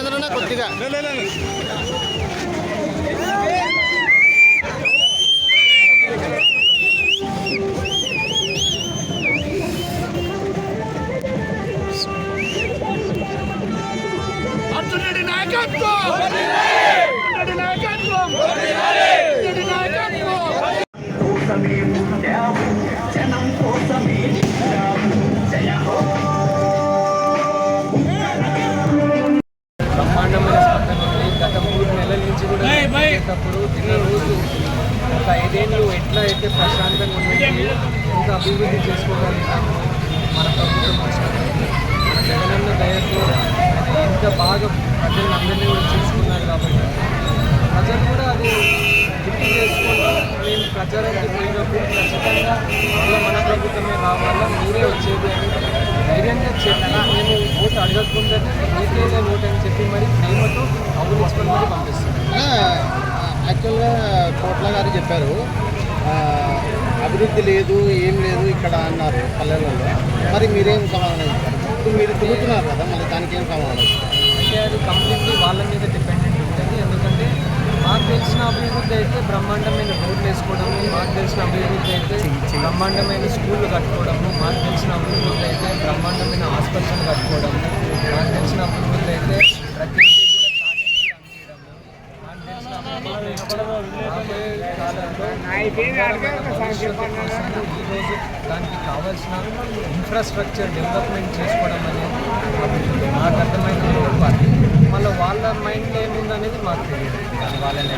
మహేంద్రన్న కొద్దిగా అర్జునుడి నాయకత్వం బ్రహ్మాండమైన స్పందన ఉంది. గత 3 నెలల నుంచి కూడా చేసేటప్పుడు నిన్న రోజు ఒక 5 ఏళ్ళు ఎట్లా అయితే ప్రశాంతంగా ఉండేది ఇంత అభివృద్ధి చేసుకోగలుగుతాము మన ప్రభుత్వం వచ్చినప్పుడు మన జగనన్న దయతో ఆయన ఎంత బాగా ప్రజలందరినీ కూడా చూసుకున్నారు కాబట్టి ప్రజలు కూడా అది గుర్తు చేసుకుంటూ మేము ప్రచారానికి పోయినప్పుడు ఖచ్చితంగా మళ్ళీ మన ప్రభుత్వమే రావాలా మీరే వచ్చేది అని ధైర్యంగా చెప్పి మేము ఓటు అడగకుండానే మీకేదే ఓటు అని చెప్పి మరి ప్రేమతో అవునించుకొని మరి పంపిస్తున్నాం. యాక్చువల్గా కోట్ల గారు చెప్పారు అభివృద్ధి లేదు ఏం లేదు ఇక్కడ అన్నారు పల్లెలలో. మరి మీరేం సమాధానం ఇస్తారు? ఇప్పుడు మీరు తిరుగుతున్నారు కదా, మళ్ళీ దానికి ఏం సమాధానం? అంటే అది కంప్లీట్లీ వాళ్ళ మీద డిపెండెంట్ ఉంటుంది. ఎందుకంటే మాకు తెలిసిన అభివృద్ధి అయితే బ్రహ్మాండమైన రోడ్లు వేసుకోవడము, మాకు తెలిసిన అభివృద్ధి అయితే బ్రహ్మాండమైన స్కూళ్ళు కట్టుకోవడము, మాకు తెలిసిన అభివృద్ధి అయితే బ్రహ్మాండమైన హాస్పిటల్ కట్టుకోవడము, మాకు తెలిసిన అభివృద్ధి అయితే ప్రతి ఇంటికి కూడా తాగనీళ్ళు అందించడము, మాకు తెలిసిన అభివృద్ధి రాబోయే కాలంలో ఈరోజు దానికి కావాల్సిన ఇన్ఫ్రాస్ట్రక్చర్ డెవలప్మెంట్ చేసుకోవడం అనేది అభివృద్ధి మాకు అర్థమైన పార్టీ. మళ్ళీ వాళ్ళ మైండ్లో ఏముందనేది మాకు తెలియదు, వాళ్ళనే